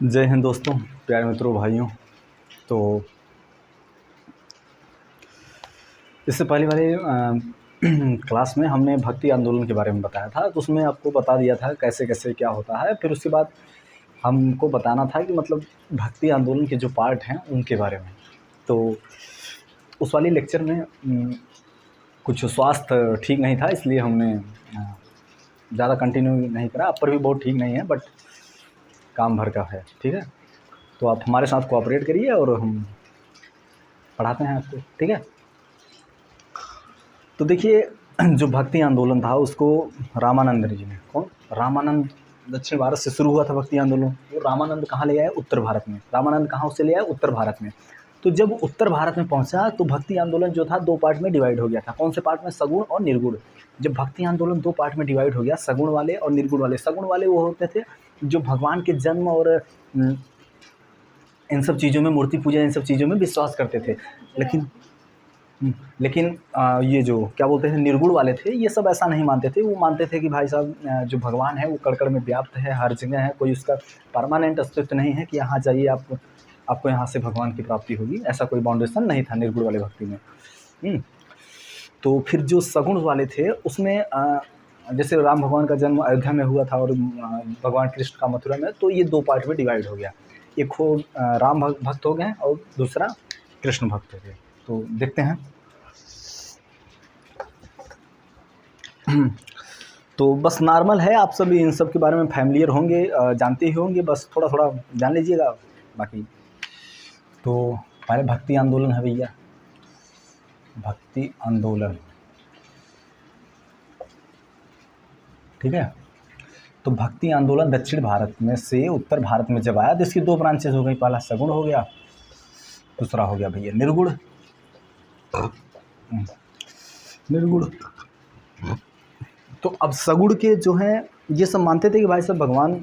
जय हिंद दोस्तों, प्यारे मित्रों, भाइयों। तो इससे पहले वाले क्लास में हमने भक्ति आंदोलन के बारे में बताया था। तो उसमें आपको बता दिया था कैसे कैसे क्या होता है। फिर उसके बाद हमको बताना था कि मतलब भक्ति आंदोलन के जो पार्ट हैं उनके बारे में। तो उस वाली लेक्चर में कुछ स्वास्थ्य ठीक नहीं था, इसलिए हमने ज़्यादा कंटिन्यू नहीं करा। अब पर भी बहुत ठीक नहीं है, बट काम भर का है, ठीक है। तो आप हमारे साथ कोऑपरेट करिए और हम पढ़ाते हैं आपको, ठीक है। तो देखिए, जो भक्ति आंदोलन था उसको रामानंद जी ने, कौन? रामानंद, दक्षिण भारत से शुरू हुआ था भक्ति आंदोलन। वो रामानंद कहाँ ले आए? उत्तर भारत में। रामानंद कहाँ से ले आए? उत्तर भारत में। तो जब उत्तर भारत में पहुंचा तो भक्ति आंदोलन जो था दो पार्ट में डिवाइड हो गया था। कौन से पार्ट में? सगुण और निर्गुण। जब भक्ति आंदोलन दो पार्ट में डिवाइड हो गया, सगुण वाले और निर्गुण वाले। सगुण वाले वो होते थे जो भगवान के जन्म और इन सब चीज़ों में, मूर्ति पूजा, इन सब चीज़ों में विश्वास करते थे। लेकिन ये जो क्या बोलते हैं निर्गुण वाले थे, ये सब ऐसा नहीं मानते थे। वो मानते थे कि भाई साहब जो भगवान है वो कण-कण में व्याप्त है, हर जगह है, कोई उसका परमानेंट अस्तित्व नहीं है कि यहाँ जाइए आपको यहाँ से भगवान की प्राप्ति होगी। ऐसा कोई बाउंडेशन नहीं था निर्गुण वाले भक्ति में। तो फिर जो सगुण वाले थे उसमें जैसे राम भगवान का जन्म अयोध्या में हुआ था और भगवान कृष्ण का मथुरा में, तो ये दो पार्ट में डिवाइड हो गया। एक हो राम भक्त हो गए और दूसरा कृष्ण भक्त हो गए। तो देखते हैं। तो बस नॉर्मल है, आप सभी इन सब के बारे में फैमिलियर होंगे, जानते ही होंगे, बस थोड़ा थोड़ा जान लीजिएगा। बाकी तो पहले भक्ति आंदोलन है भैया, भक्ति आंदोलन, ठीक है। तो भक्ति आंदोलन दक्षिण भारत में से उत्तर भारत में जब आया तो इसकी दो ब्रांचेज हो गई। पहला सगुण हो गया, दूसरा हो गया भैया निर्गुण। निर्गुण तो अब सगुण के जो हैं ये सब मानते थे कि भाई साहब भगवान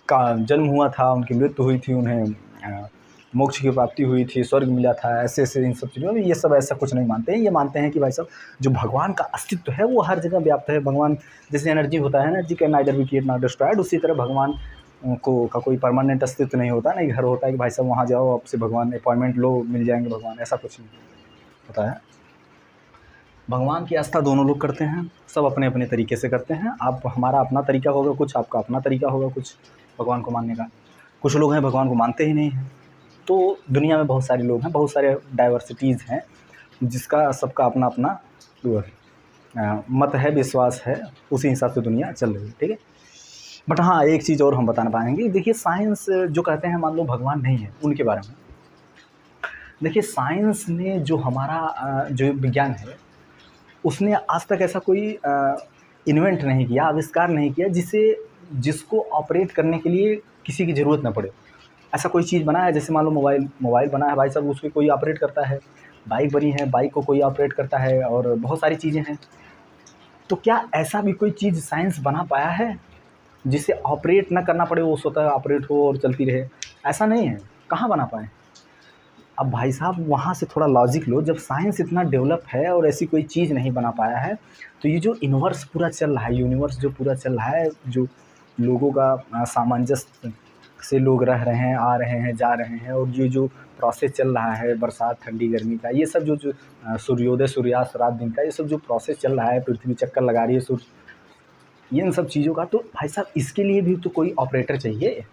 का जन्म हुआ था, उनकी मृत्यु हुई थी, उन्हें मोक्ष की प्राप्ति हुई थी, स्वर्ग मिला था, ऐसे ऐसे इन सब चीज़ों में। ये सब ऐसा कुछ नहीं मानते हैं। ये मानते हैं कि भाई साहब जो भगवान का अस्तित्व है वो हर जगह व्याप्त है। भगवान जैसे एनर्जी होता है, energy can neither be created not destroyed, उसी तरह भगवान का कोई परमानेंट अस्तित्व नहीं होता। नहीं घर होता है कि भाई साहब वहाँ जाओ, आपसे भगवान अपॉइंटमेंट लो, मिल जाएंगे भगवान, ऐसा कुछ नहीं होता है। भगवान की आस्था दोनों लोग करते हैं, सब अपने अपने तरीके से करते हैं। आप हमारा अपना तरीका होगा कुछ, आपका अपना तरीका होगा कुछ भगवान को मानने का। कुछ लोग हैं भगवान को मानते ही नहीं हैं। तो दुनिया में बहुत सारे लोग हैं, बहुत सारे डाइवर्सिटीज़ हैं, जिसका सबका अपना अपना मत है, विश्वास है, उसी हिसाब से दुनिया चल रही है, ठीक है। बट हाँ, एक चीज़ और हम बताना पाएंगे। देखिए, साइंस जो कहते हैं मान लो भगवान नहीं है, उनके बारे में देखिए, साइंस ने जो हमारा जो विज्ञान है उसने आज तक ऐसा कोई इन्वेंट नहीं किया, आविष्कार नहीं किया जिसको ऑपरेट करने के लिए किसी की ज़रूरत ना पड़े। ऐसा कोई चीज़ बना है? जैसे मान लो मोबाइल बना है भाई साहब, उसको कोई ऑपरेट करता है। बाइक बनी है, बाइक को कोई ऑपरेट करता है, और बहुत सारी चीज़ें हैं। तो क्या ऐसा भी कोई चीज़ साइंस बना पाया है जिसे ऑपरेट ना करना पड़े, वो स्वतः ऑपरेट हो और चलती रहे? ऐसा नहीं है, कहाँ बना पाए। अब भाई साहब वहाँ से थोड़ा लॉजिक लो। जब साइंस इतना डेवलप है और ऐसी कोई चीज़ नहीं बना पाया है, तो ये जो यूनिवर्स पूरा चल रहा है, यूनिवर्स जो पूरा चल रहा है, जो लोगों का सामंजस्य से लोग रह रहे हैं, आ रहे हैं, जा रहे हैं, और ये जो प्रोसेस चल रहा है बरसात, ठंडी, गर्मी का, ये सब जो सूर्योदय, सूर्यास्त, रात दिन का, ये सब जो प्रोसेस चल रहा है, पृथ्वी चक्कर लगा रही है सूर्य, इन सब चीज़ों का, तो भाई साहब इसके लिए भी तो कोई ऑपरेटर चाहिए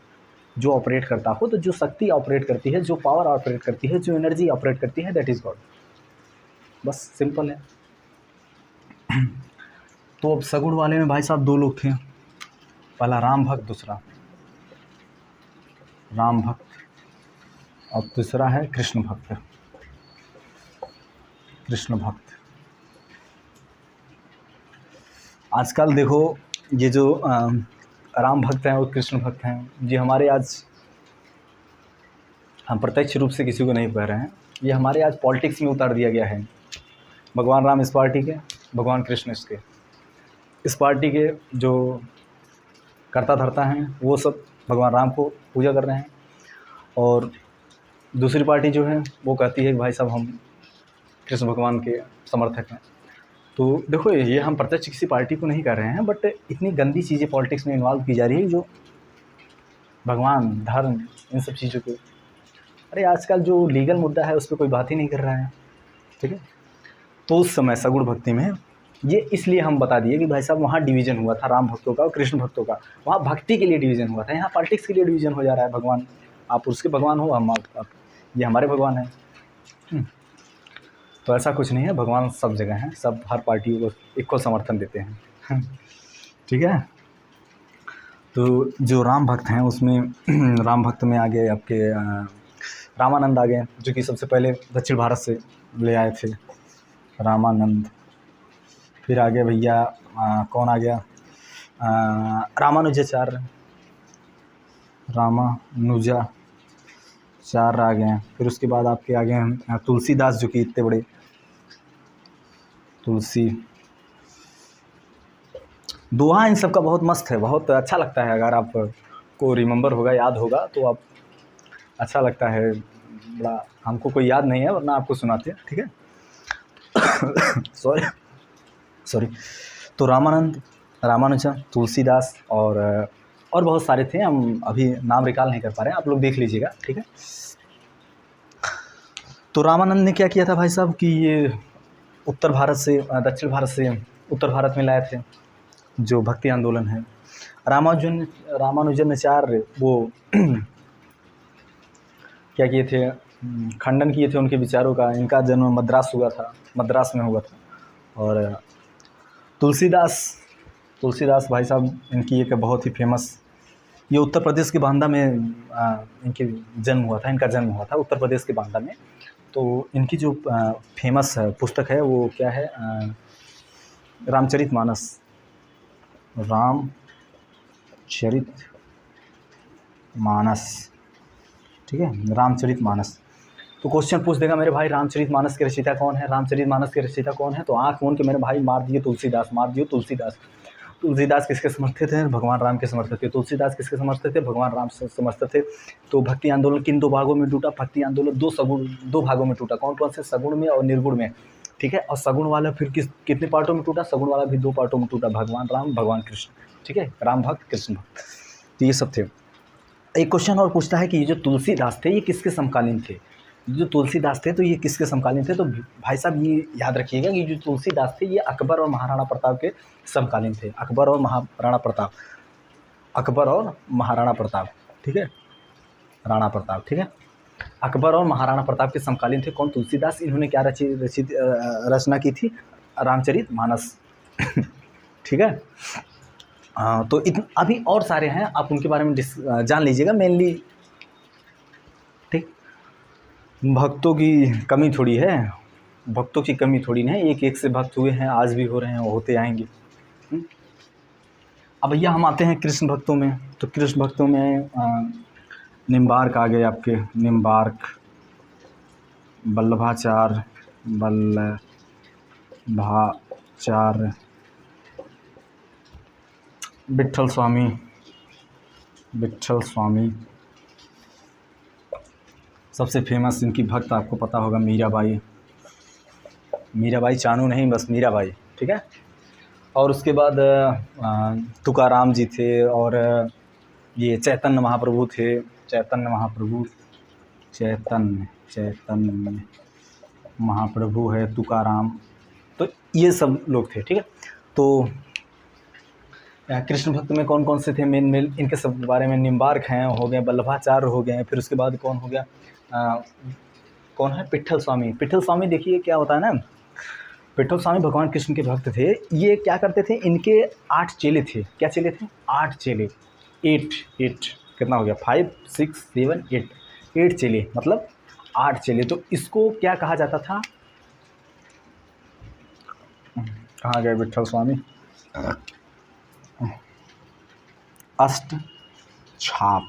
जो ऑपरेट करता हो। तो जो शक्ति ऑपरेट करती है, जो पावर ऑपरेट करती है, जो एनर्जी ऑपरेट करती है, दैट इज़ गॉड। बस सिंपल है। तो अब सगुण वाले में भाई साहब दो लोग थे, पहला राम भक्त, दूसरा राम भक्त, और दूसरा है कृष्ण भक्त। कृष्ण भक्त आजकल देखो, ये जो राम भक्त हैं और कृष्ण भक्त हैं, ये हमारे आज, हम प्रत्यक्ष रूप से किसी को नहीं कह रहे हैं, ये हमारे आज पॉलिटिक्स में उतार दिया गया है। भगवान राम इस पार्टी के, भगवान कृष्ण इसके। इस पार्टी के जो करता धरता हैं वो सब भगवान राम को पूजा कर रहे हैं, और दूसरी पार्टी जो है वो कहती है कि भाई साहब हम कृष्ण भगवान के समर्थक हैं। तो देखो, ये हम प्रत्यक्ष किसी पार्टी को नहीं कर रहे हैं, बट इतनी गंदी चीज़ें पॉलिटिक्स में इन्वॉल्व की जा रही है, जो भगवान, धर्म, इन सब चीज़ों को। अरे आजकल जो लीगल मुद्दा है उस पर कोई बात ही नहीं कर रहा है, ठीक है। तो उस समय सगुण भक्ति में ये इसलिए हम बता दिए कि भाई साहब वहाँ डिवीज़न हुआ था राम भक्तों का और कृष्ण भक्तों का, वहाँ भक्ति के लिए डिवीज़न हुआ था, यहाँ पॉलिटिक्स के लिए डिवीज़न हो जा रहा है। भगवान, आप उसके भगवान हो, हम आप ये हमारे भगवान हैं। तो ऐसा कुछ नहीं है, भगवान सब जगह हैं, सब हर पार्टी को इक्वल समर्थन देते हैं। ठीक है। तो जो राम भक्त हैं उसमें राम भक्त में आ गए आपके रामानंद आ गए, जो कि सबसे पहले दक्षिण भारत से ले आए थे रामानंद। फिर आ गए भैया कौन आ गया, रामानुजाचार्य, रामानुजाचार्य आ गए। फिर उसके बाद आपके आ गए तुलसीदास, जो कि इतने बड़े तुलसी दोहा इन सब का बहुत मस्त है, बहुत अच्छा लगता है। अगर आप को रिमेंबर होगा, याद होगा तो आप अच्छा लगता है बड़ा। हमको कोई याद नहीं है वरना आपको सुनाते हैं, ठीक है। सॉरी। तो रामानंद, रामानुजा, तुलसीदास और बहुत सारे थे, हम अभी नाम रिकॉल नहीं कर पा रहे हैं, आप लोग देख लीजिएगा, ठीक है। तो रामानंद ने क्या किया था भाई साहब कि ये उत्तर भारत से दक्षिण भारत से उत्तर भारत में लाए थे जो भक्ति आंदोलन है। रामानुजाचार्य वो क्या किए थे, खंडन किए थे उनके विचारों का। इनका जन्म मद्रास में हुआ था। और तुलसीदास भाई साहब, इनकी एक बहुत ही फेमस, ये उत्तर प्रदेश के बांदा में इनका जन्म हुआ था उत्तर प्रदेश के बांदा में। तो इनकी जो फेमस पुस्तक है वो क्या है, रामचरितमानस, ठीक है, रामचरितमानस। तो क्वेश्चन पूछ देगा मेरे भाई रामचरितमानस के रचयिता कौन है, तो आँख मूंद के मेरे भाई मार दिए तुलसीदास। तुलसीदास किसके समर्थित थे, भगवान राम के समर्थित थे। तुलसीदास किसके समर्थित थे, भगवान राम से समर्थित थे। तो भक्ति आंदोलन किन दो भागों में टूटा, भक्ति आंदोलन दो भागों में टूटा। कौन कौन से, सगुण में और निर्गुण में, ठीक है। और सगुण वाला फिर कितने पार्टों में टूटा, सगुण वाला भी 2 पार्टों में टूटा, भगवान राम, भगवान कृष्ण, ठीक है, राम भक्त, कृष्ण भक्त। तो ये सब थे। एक क्वेश्चन और पूछता है कि ये जो तुलसीदास थे ये किसके समकालीन थे, जो तुलसीदास थे तो ये किसके समकालीन थे। तो भाई साहब ये याद रखिएगा कि जो तुलसीदास थे ये अकबर और महाराणा प्रताप के समकालीन थे। अकबर और महाराणा प्रताप, ठीक है, राणा प्रताप, ठीक है। अकबर और महाराणा प्रताप के समकालीन थे कौन, तुलसीदास। इन्होंने क्या रचना की थी, रामचरितमानस। ठीक है। तो अभी और सारे हैं, आप उनके बारे में जान लीजिएगा मेनली, ठीक। भक्तों की कमी थोड़ी है, भक्तों की कमी थोड़ी नहीं, एक से भक्त हुए हैं, आज भी हो रहे हैं, होते आएंगे। अब भैया हम आते हैं कृष्ण भक्तों में। तो कृष्ण भक्तों में निम्बार्क आ गए आपके, निम्बार्क, वल्लभाचार्य, विट्ठल स्वामी, सबसे फेमस इनकी भक्त आपको पता होगा मीराबाई, चानू नहीं, बस मीराबाई, ठीक है। और उसके बाद तुकाराम जी थे, और ये चैतन्य महाप्रभु है, तुकाराम, तो ये सब लोग थे, ठीक है। तो कृष्ण भक्त में कौन कौन से थे मेन इनके सब बारे में, निम्बार्क हैं, हो गए, वल्लभाचार्य हो गए। फिर उसके बाद कौन हो गया, कौन है, पिट्ठल स्वामी। देखिए क्या होता है ना, पिट्ठल स्वामी भगवान कृष्ण के भक्त थे। ये क्या करते थे, इनके 8 चेले थे। क्या चेले थे, 8 चेले, 8 कितना हो गया, 5 6 7 8 चेले, मतलब 8 चेले। तो इसको क्या कहा जाता था, कहाँ गए विट्ठल स्वामी, अष्टछाप।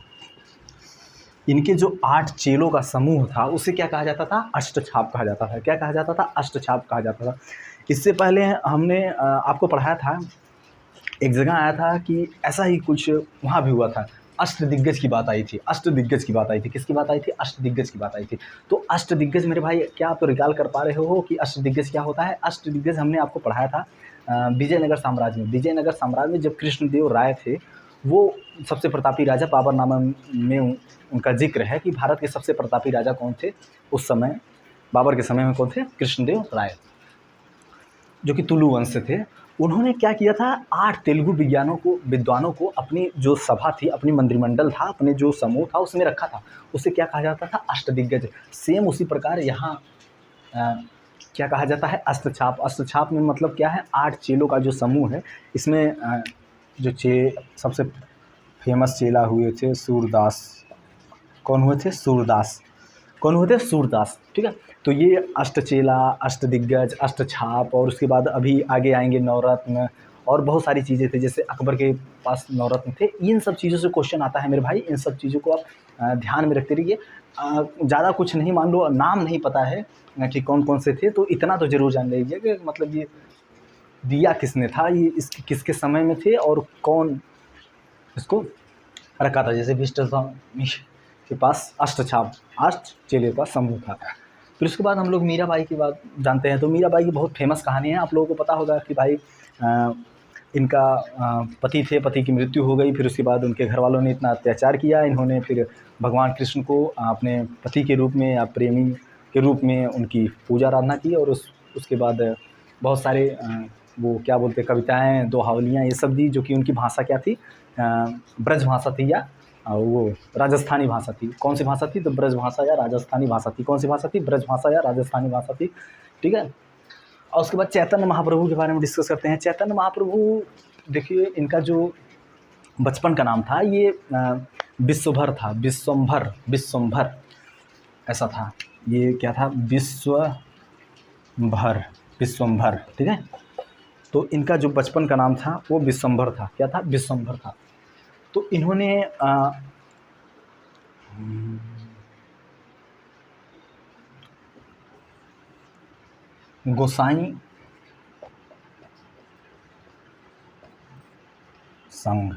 इनके जो 8 चेलों का समूह था उसे क्या कहा जाता था, अष्टछाप कहा जाता था। क्या कहा जाता था, अष्टछाप कहा जाता था। इससे पहले हमने आपको पढ़ाया था, एक जगह आया था कि ऐसा ही कुछ वहाँ भी हुआ था, अष्टदिग्गज की बात आई थी। किसकी बात आई थी, अष्टदिग्गज की बात आई थी। तो अष्टदिग्गज मेरे भाई, क्या आप रिकॉल कर पा रहे हो कि अष्टदिग्गज क्या होता है। अष्टदिग्गज हमने आपको पढ़ाया था विजयनगर साम्राज्य में। जब कृष्णदेव राय थे वो सबसे प्रतापी राजा बाबरनामा में उनका जिक्र है कि भारत के सबसे प्रतापी राजा कौन थे उस समय, बाबर के समय में कौन थे? कृष्णदेव राय, जो कि तुलु वंश से थे। उन्होंने क्या किया था, 8 तेलुगु विद्वानों को अपनी जो सभा थी, अपनी मंत्रिमंडल था, अपने जो समूह था उसमें रखा था। उसे क्या कहा जाता था? अष्टदिग्गज। सेम उसी प्रकार यहाँ क्या कहा जाता है? अष्टछाप। अष्टछाप में मतलब क्या है? 8 चेलों का जो समूह है। इसमें जो सबसे फेमस चेला हुए थे सूरदास। कौन हुए थे? सूरदास। कौन हुए थे? सूरदास। ठीक है। तो ये अष्टचेला, अष्टदिग्गज, अष्टछाप, और उसके बाद अभी आगे आएंगे नवरत्न और बहुत सारी चीज़ें थी। जैसे अकबर के पास नवरत्न थे। इन सब चीज़ों से क्वेश्चन आता है मेरे भाई, इन सब चीज़ों को आप ध्यान में रखते रहिए। ज़्यादा कुछ नहीं, मान लो नाम नहीं पता है कि कौन कौन से थे, तो इतना तो ज़रूर जान लीजिए कि मतलब ये दिया किसने था, ये किसके समय में थे और कौन इसको रखा था। जैसे विष्णु के पास अष्टछाप, 8 चेले का समूह था। फिर उसके बाद हम लोग मीराबाई की बात जानते हैं। तो मीराबाई की बहुत फेमस कहानी है। आप लोगों को पता होगा कि भाई इनका पति थे, पति की मृत्यु हो गई। फिर उसके बाद उनके घर वालों ने इतना अत्याचार किया, इन्होंने फिर भगवान कृष्ण को अपने पति के रूप में या प्रेमी के रूप में उनकी पूजा आराधना की। और उसके बाद बहुत सारे वो क्या बोलते हैं, कविताएँ, दोहावलियाँ, ये सब दी, जो कि उनकी भाषा क्या थी? ब्रज भाषा थी या वो राजस्थानी भाषा थी। कौन सी भाषा थी? तो ब्रज भाषा या राजस्थानी भाषा थी। कौन सी भाषा थी? ब्रज भाषा या राजस्थानी भाषा थी। ठीक है। और उसके बाद चैतन्य महाप्रभु के बारे में डिस्कस करते हैं। चैतन्य महाप्रभु, देखिए इनका जो बचपन का नाम था ये विश्वभर था। विश्वम्भर ऐसा था। ये क्या था? विश्वम्भर। ठीक है। तो इनका जो बचपन का नाम था वो विश्वम्भर था। क्या था? विश्वम्भर था। तो इन्होंने गोसाई संघ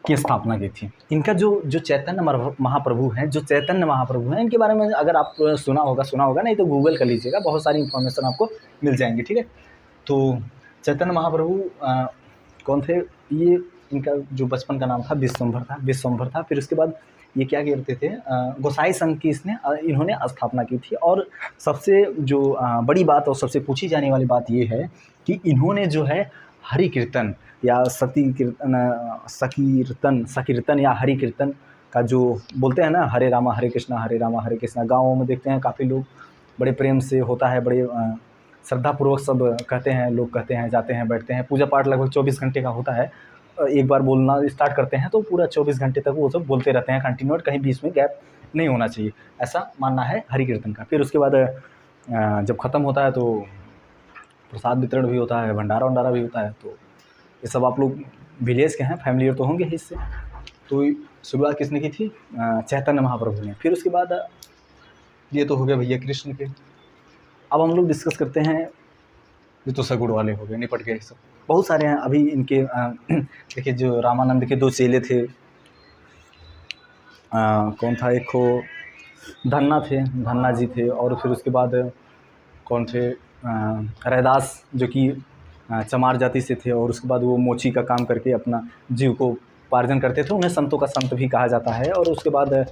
की स्थापना की थी। इनका जो चैतन्य महाप्रभु हैं, इनके बारे में अगर आप सुना होगा, नहीं तो गूगल कर लीजिएगा, बहुत सारी इन्फॉर्मेशन आपको मिल जाएंगी। ठीक है। तो चैतन्य महाप्रभु कौन थे? ये इनका जो बचपन का नाम था विश्वम्भर था। फिर उसके बाद ये क्या करते थे? गोसाई संघ की इन्होंने स्थापना की थी। और सबसे जो बड़ी बात और सबसे पूछी जाने वाली बात ये है कि इन्होंने जो है हरि कीर्तन या सकीर्तन या हरि कीर्तन का जो बोलते हैं ना, हरे रामा हरे कृष्णा, गाँवों में देखते हैं काफ़ी लोग बड़े प्रेम से होता है, बड़े श्रद्धापूर्वक सब कहते हैं, लोग कहते हैं, जाते हैं, बैठते हैं। पूजा पाठ लगभग 24 घंटे का होता है। एक बार बोलना स्टार्ट करते हैं तो पूरा 24 घंटे तक वो सब बोलते रहते हैं कंटिन्यूट, कहीं बीच में गैप नहीं होना चाहिए, ऐसा मानना है हरि कीर्तन का। फिर उसके बाद जब ख़त्म होता है तो प्रसाद वितरण भी होता है, भंडारा भी होता है। तो ये सब आप लोग विलेज के हैं, फैमिलियर तो होंगे ही इससे। तो शुरुआत किसने की थी? चैतन्य महाप्रभु ने। फिर उसके बाद ये तो हो गया भैया कृष्ण के। अब हम लोग डिस्कस करते हैं, ये तो सगुड़ वाले हो गए, निपट गए सब। बहुत सारे हैं अभी इनके। देखिए जो रामानंद के 2 चेले थे, कौन था? एक को धन्ना जी थे। और फिर उसके बाद कौन थे? रैदास, जो कि चमार जाति से थे। और उसके बाद वो मोची का काम करके अपना जीव को उपार्जन करते थे। उन्हें संतों का संत भी कहा जाता है। और उसके बाद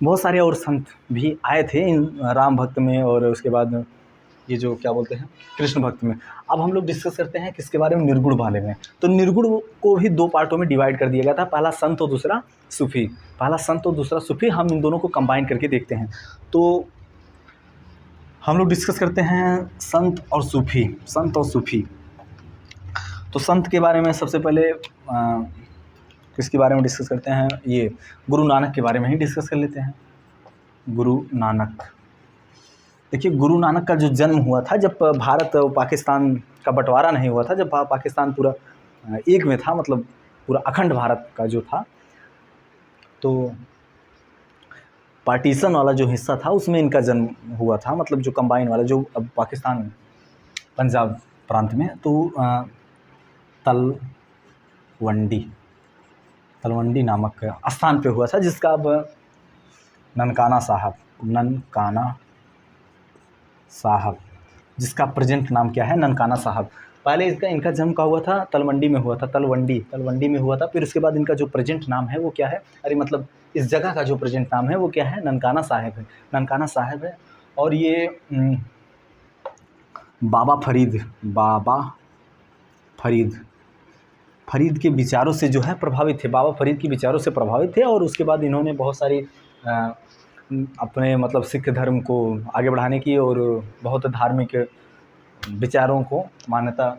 बहुत सारे और संत भी आए थे इन राम भक्त में, और उसके बाद ये जो क्या बोलते हैं कृष्ण भक्त में। अब हम लोग डिस्कस करते हैं किसके बारे में? निर्गुण वाले में। तो निर्गुण को भी 2 पार्टों में डिवाइड कर दिया गया था, पहला संत और दूसरा सूफी। हम इन दोनों को कंबाइन करके देखते हैं। तो हम लोग डिस्कस करते हैं संत और सूफी। तो संत के बारे में सबसे पहले किसके बारे में डिस्कस करते हैं? ये गुरु नानक के बारे में ही डिस्कस कर लेते हैं। गुरु नानक, देखिए गुरु नानक का जो जन्म हुआ था जब भारत और पाकिस्तान का बंटवारा नहीं हुआ था, जब पाकिस्तान पूरा एक में था, मतलब पूरा अखंड भारत का जो था, तो पार्टीशन वाला जो हिस्सा था उसमें इनका जन्म हुआ था। मतलब जो कंबाइन वाला, जो अब पाकिस्तान पंजाब प्रांत में, तो तलवंडी नामक स्थान पे हुआ था, जिसका अब ननकाना साहब, जिसका प्रेजेंट नाम क्या है? ननकाना साहब। पहले इसका इनका जन्म कहाँ हुआ था? तलवंडी में हुआ था, तलवंडी में हुआ था। फिर उसके बाद इनका जो प्रेजेंट नाम है वो क्या है? अरे मतलब इस जगह का जो प्रेजेंट नाम है वो क्या है? ननकाना साहिब है, ननकाना साहिब है। और ये बाबा फरीद फरीद के विचारों से जो है प्रभावित थे, बाबा फरीद के विचारों से प्रभावित थे। और उसके बाद इन्होंने बहुत सारी अपने मतलब सिख धर्म को आगे बढ़ाने की और बहुत धार्मिक विचारों को मान्यता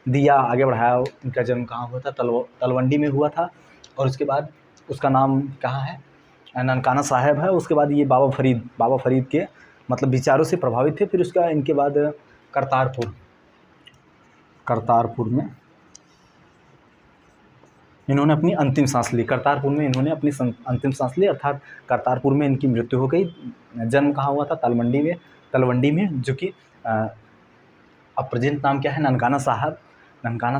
दिया, आगे बढ़ाया। उनका जन्म कहाँ हुआ था? तलवंडी में हुआ था। और उसके बाद उसका नाम कहाँ है? ननकाना साहिब है। उसके बाद ये बाबा फरीद के मतलब विचारों से प्रभावित थे। फिर उसका इनके बाद करतारपुर में इन्होंने अपनी अंतिम सांस ली। करतारपुर में इन्होंने अपनी अंतिम सांस ली, अर्थात करतारपुर में इनकी मृत्यु हो गई। जन्म कहाँ हुआ था? तलवंडी में, जो कि अब प्रेजेंट नाम क्या है? ननकाना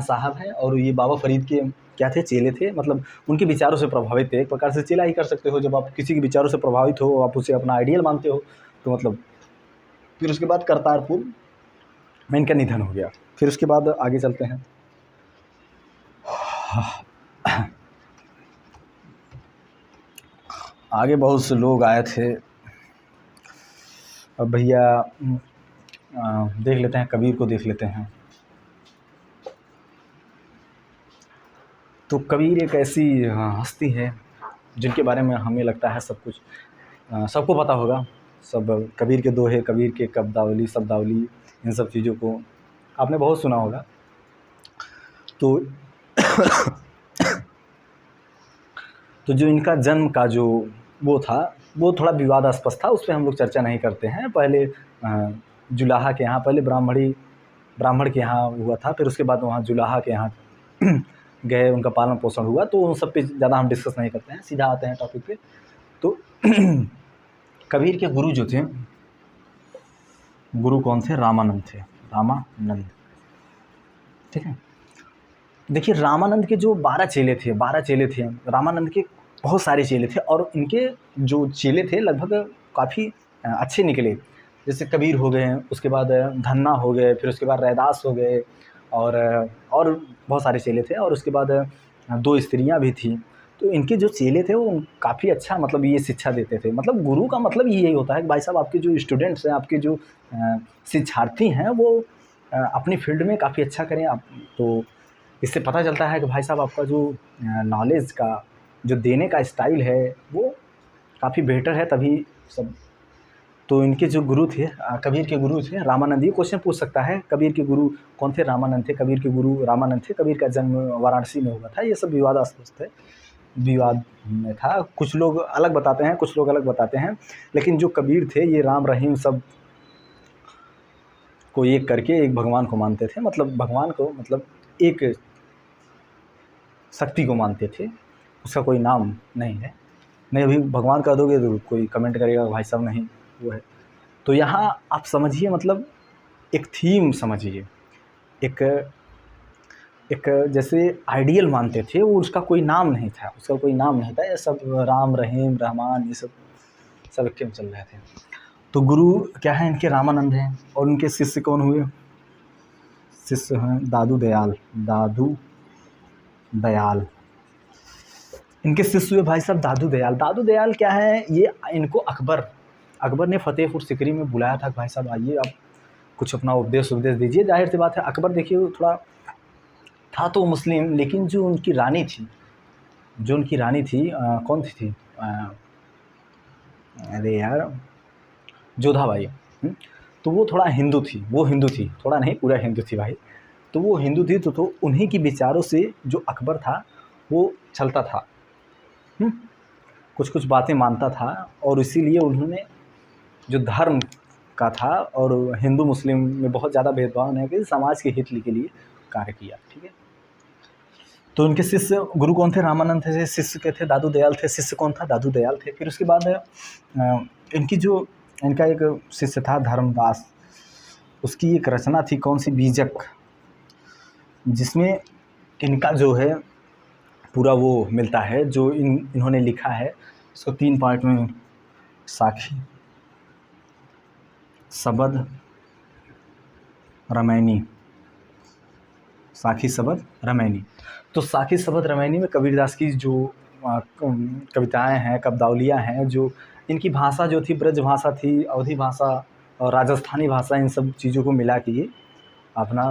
साहब है। और ये बाबा फरीद के क्या थे? चेले थे, मतलब उनके विचारों से प्रभावित थे। एक प्रकार से चेला ही कर सकते हो, जब आप किसी के विचारों से प्रभावित हो, आप उसे अपना आइडियल मानते हो, तो मतलब। फिर उसके बाद करतारपुर में इनका निधन हो गया। फिर उसके बाद आगे चलते हैं। आगे बहुत से लोग आए थे। अब भैया देख लेते हैं, कबीर को देख लेते हैं। तो कबीर एक ऐसी हस्ती है जिनके बारे में हमें लगता है सब कुछ सबको पता होगा। सब कबीर के दोहे, कबीर के कब्दावली, शब्दावली, इन सब चीज़ों को आपने बहुत सुना होगा। तो तो जो इनका जन्म का जो वो था, वो थोड़ा विवादास्पद था, उस पर हम लोग चर्चा नहीं करते हैं। पहले जुलाहा के यहाँ, पहले ब्राह्मण के यहाँ हुआ था, फिर उसके बाद वहाँ जुलाहा के यहाँ गए, उनका पालन पोषण हुआ। तो उन सब पे ज़्यादा हम डिस्कस नहीं करते हैं, सीधा आते हैं टॉपिक पे। तो कबीर के गुरु जो थे, गुरु कौन थे? रामानंद थे, रामानंद। ठीक है, देखिए रामानंद के जो 12 चेले थे। रामानंद के बहुत सारे चेले थे, और इनके जो चेले थे लगभग काफ़ी अच्छे निकले। जैसे कबीर हो गए, उसके बाद धन्ना हो गए, फिर उसके बाद रैदास हो गए, और बहुत सारे चेले थे। और उसके बाद 2 स्त्रियां भी थी। तो इनके जो चेले थे वो काफ़ी अच्छा मतलब ये शिक्षा देते थे। मतलब गुरु का मतलब यही होता है कि भाई साहब, आपके जो स्टूडेंट्स हैं, आपके जो शिक्षार्थी हैं, वो अपनी फील्ड में काफ़ी अच्छा करें। आप तो इससे पता चलता है कि भाई साहब आपका जो नॉलेज का जो देने का स्टाइल है वो काफ़ी बेटर है, तभी सब। तो इनके जो गुरु थे, कबीर के गुरु थे रामानंद। ये क्वेश्चन पूछ सकता है, कबीर के गुरु कौन थे? रामानंद थे। कबीर के गुरु रामानंद थे। कबीर का जन्म वाराणसी में हुआ था। ये सब विवाद में था। कुछ लोग अलग बताते हैं, कुछ लोग अलग बताते हैं। लेकिन जो कबीर थे, ये राम रहीम सब को एक करके एक भगवान को मानते थे। मतलब भगवान को, मतलब एक शक्ति को मानते थे, उसका कोई नाम नहीं है। नहीं, अभी भगवान कह दोगे तो कोई कमेंट करेगा भाई साहब नहीं वो है। तो यहाँ आप समझिए, मतलब एक थीम समझिए, एक जैसे आइडियल मानते थे वो, उसका कोई नाम नहीं था। ये सब राम रहीम रहमान, ये सब क्यों चल रहे थे। तो गुरु क्या है इनके? रामानंद हैं। और उनके शिष्य कौन हुए? शिष्य हैं दादू दयाल। इनके शिष्य हुए भाई साहब दादू दयाल क्या है? ये इनको अकबर ने फतेहपुर सिकरी में बुलाया था कि भाई साहब आइए, आप कुछ अपना उपदेश दीजिए। जाहिर सी बात है, अकबर देखिए थोड़ा था तो मुस्लिम, लेकिन जो उनकी रानी थी कौन थी? अरे यार, जोधाबाई। तो वो थोड़ा हिंदू थी, थोड़ा नहीं पूरा हिंदू थी भाई। तो वो हिंदू थी, तो उन्हीं की विचारों से जो अकबर था वो चलता था, कुछ बातें मानता था। और इसीलिए उन्होंने जो धर्म का था, और हिंदू मुस्लिम में बहुत ज़्यादा भेदभाव नहीं किया, समाज के हित के लिए कार्य किया। ठीक है, तो इनके शिष्य गुरु कौन थे? रामानंद थे। शिष्य के थे दादू दयाल थे। शिष्य कौन था? दादू दयाल थे। फिर उसके बाद इनका एक शिष्य था धर्मदास। उसकी एक रचना थी कौन सी? बीजक, जिसमें इनका जो है पूरा वो मिलता है जो इन्होंने लिखा है। इसको 3 पार्ट में, साखी, शबद, रामायणी, साखी शबद रामायणी। तो साखी शबद रामायणी में कबीरदास की जो कविताएं हैं, कब्दावलियाँ हैं, जो इनकी भाषा जो थी ब्रज भाषा थी, अवधी भाषा और राजस्थानी भाषा, इन सब चीज़ों को मिला के ये अपना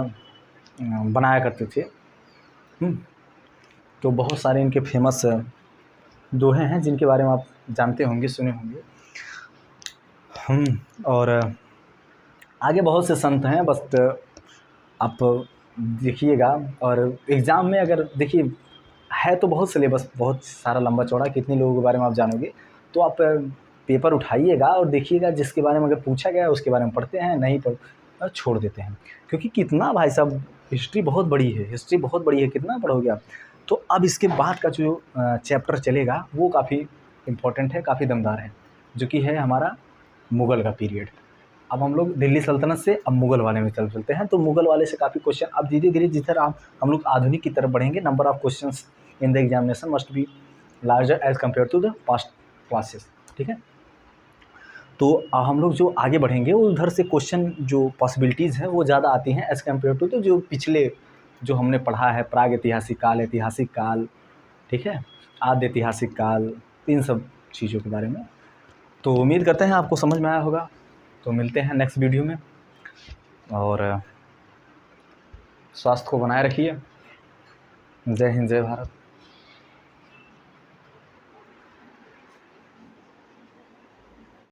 बनाया करते थे। तो बहुत सारे इनके फेमस दोहे हैं जिनके बारे में आप जानते होंगे, सुने होंगे। और आगे बहुत से संत हैं, बस आप देखिएगा। और एग्ज़ाम में अगर देखिए है तो बहुत सिलेबस बहुत सारा लंबा चौड़ा, कितने लोगों के बारे में आप जानोगे, तो आप पेपर उठाइएगा और देखिएगा, जिसके बारे में अगर पूछा गया है उसके बारे में पढ़ते हैं, नहीं पढ़ छोड़ देते हैं। क्योंकि कितना भाई साहब हिस्ट्री बहुत बड़ी है, हिस्ट्री बहुत बड़ी है, कितना पढ़ोगे आप। तो अब इसके बाद का जो चैप्टर चलेगा वो काफ़ी इम्पोर्टेंट है, काफ़ी दमदार है, जो कि है हमारा मुग़ल का पीरियड। अब हम लोग दिल्ली सल्तनत से अब मुग़ल वाले में चलते हैं। तो मुग़ल वाले से काफ़ी क्वेश्चन, अब धीरे धीरे जिस तरह हम लोग आधुनिक की तरफ बढ़ेंगे, number of questions in the examination must be larger as compare to the past classes, ठीक है। तो हम लोग जो आगे बढ़ेंगे उधर से क्वेश्चन जो पॉसिबिलिटीज़ हैं वो ज़्यादा आती हैं एज़ कम्पेयर टू तो जो पिछले जो हमने पढ़ा है, प्राग ऐतिहासिक काल, ऐतिहासिक काल, ठीक है, आद्य ऐतिहासिक काल, इन सब चीज़ों के बारे में। तो उम्मीद करते हैं आपको समझ में आया होगा। तो मिलते हैं नेक्स्ट वीडियो में, और स्वास्थ्य को बनाए रखिए। जय हिंद, जय भारत।